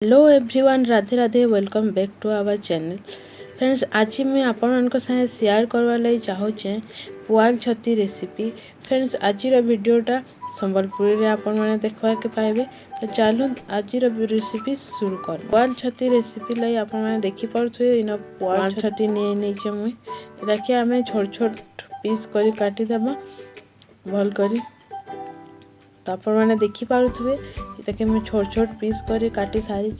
Hello everyone, Radhe Radhe. Welcome back to our channel. Friends, आज मैं आपण साथ शेयर करवा लगी चाहूचे पुआल छती रेसिपी। फ्रेंड्स, आज वीडियोटा संबलपुरी रे आपण माने देखवा के पाइबे। तो चलू आज रेसिपी शुरू कर। पुआल छती रेसिपी लाई आपण माने देखि पारछे इन पुआल छती नै छे मुई देखिए आमे छोट छोट पीस करी काटी देबा भल करी। तो आपण मैंने देखी पारे इतके मैं छोट छोट पीस कर काटी सारी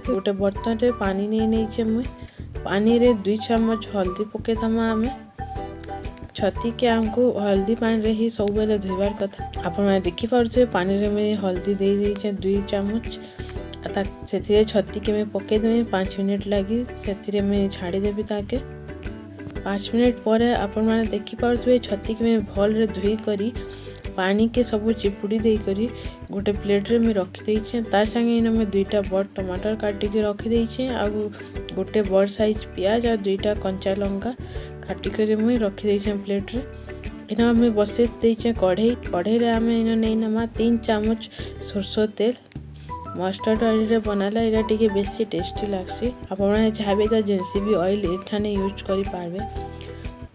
गोटे बर्तन रे पानी नहीं मुई पानी रे 2 चम्मच हल्दी पके दमा आमे छती के आमको हल्दी पानी रे ही सब बेले धोइबार कथा। आपण मैंने देखी पारे पानी रे मैं हल्दी दे दी 2 चम्मच से छती के मैं पके देवी 5 मिनट लगी से मैं छाड़ी देवी ताके 5 मिनट पर आपण मैंने देखी पारे छती के मैं भल रे धोई करी पानी के सब चिपुड़ी दे करी गोटे प्लेट रे मैं रखी देइछे। तार संगे इन मैं 2टा बड़ टमाटर काटी के रखी देइछे आ गोटे बड़ साइज प्याज और 2टा कंचा लंका काटी के मैं रखी देइछे प्लेट रे। इन मैं बसे देइछे कढ़ई रे आमे इन नै नमा 3 चम्मच सरसों तेल मस्टर्ड ऑयल रे बनाला इरा टिके बेसी टेस्टी लागसी। आपण माने चाहबे तो जेंसी भी ऑयल एठाने यूज करि पारबे।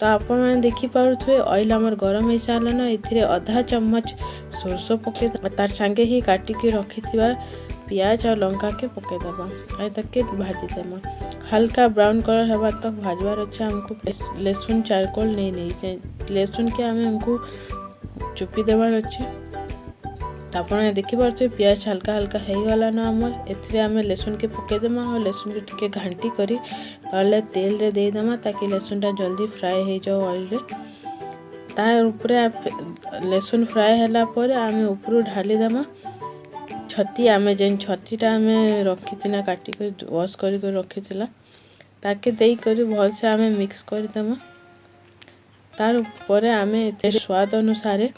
तो आपण मैंने देखी पारे ऑयल आमर गरम हो सारा ना इथिरे आधा चम्मच सरसों पके तार संगे ही काटी के रखी पियाज और लंका के पके दबा ताके भाजी देमा हल्का ब्राउन कलर हवा तक भाजबार अच्छे। हमको लहसुन चारकोल नहीं लहसुन के आमे हमको चुपी देवार अच्छे। आप देखी पारे पियाज हल्का हल्का हो गला ना आमर एथिरे आमे लहसुन के पके देमा और लहसुन के टिके घांटी करी तले तेल रे दे देमा ताकि लहसुनटा जल्दी फ्राए हो जाओ ऑयल रे। तार ऊपर लहसुन फ्राए होला पर आमे ऊपर ढाली देमा छती आमे जेन छतीटा आमे रखी थिना काटी कर वॉश करी कर रखी थिला ताके देई करी भल से आमे मिक्स कर देमा। तार ऊपर आमे एते स्वाद अनुसार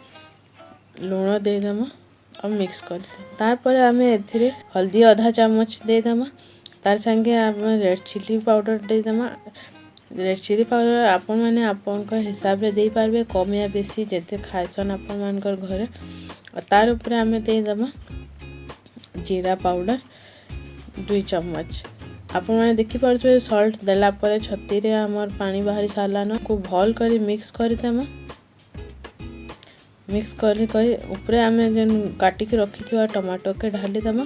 लूण दे देमा और मिक्स कर तार पर आमे एथिरे हल्दी आधा चम्मच दे देमा तार संगे आमे रेड चिली पाउडर दे देमा। रेड चिली पाउडर आपण माने आपण को हिसाब रे दे पारबे कम या बेसी जेते खाइसन आपण मानकर घरे। और तार ऊपर आमे दे देमा जीरा पाउडर 2 चम्मच। आपण माने देखि पारछे सॉल्ट देला पर छती रे हमर पानी बाहरी साला न को भल करी मिक्स कर देमा। मिक्स करी ऊपर आमे जेन काटी के रखी थिवा टमाटो के ढाली देमा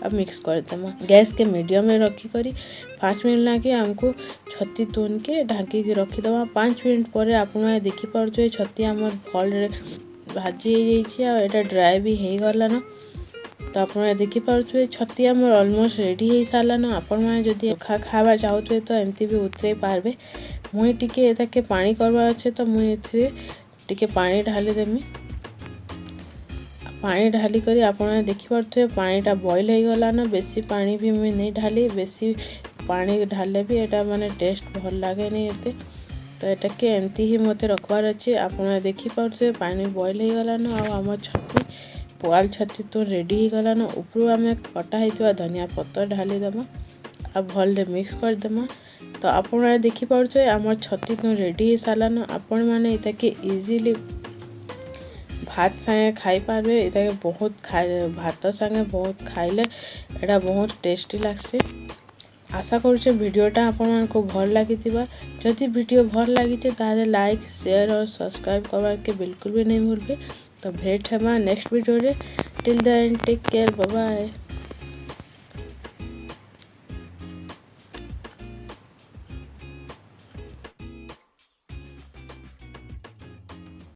अब मिक्स कर देमा। गैस के मीडियम में रखी करी 5 मिनट लगे हमको छती तोन के ढांकी के रखी देमा। 5 मिनट पर आपण देखी पारे छती हमर भल रे भाजी हो जाइए और एटा ड्राई भी हो गला ना। तो आपण देखी पारे छती हमर ऑलमोस्ट रेडी हो सारा ना। आपण माने जदी खावा चाहते तो एमती भी उतरे पारबे। मुई टिके एताके पानी करवा अच्छे तो मुई एथिरे टिके पानी ढाली देमी। पानी ढाली करी आपण देखी पारे पानीटा बॉईल हो गला ना। बेसी पानी भी मुई नहीं ढाली बेसी पानी ढाले भी एटा माने टेस्ट भल लागे नहीं एते। तो एटा के एमती ही मते रखवार अच्छे। आपण देखी पारे पानी बॉईल हो गला ना आ हमर छती पुआल छती तो रेडी हो गला ना। ऊपर आमे कटा होइतवा धनिया पत्तर ढाली देमा आ भल रे मिक्स कर देमा। तो आपण देखी पारे हमर छती तो रेडी हो सारा ना। आपण माने एटा के इजीली भात संगे खाई पारबे। एटा बहुत भात संगे बहुत खाइले एटा बहुत टेस्टी लागसे। आशा करुचे वीडियोटा आपण को भल लागिथिबा। जदि वीडियो भल लागिचे तारे लाइक शेयर और सब्सक्राइब करवार के बिल्कुल भी नहीं भूलबे। तो भेट हेमा नेक्स्ट वीडियो रे। Till then take care, bye bye.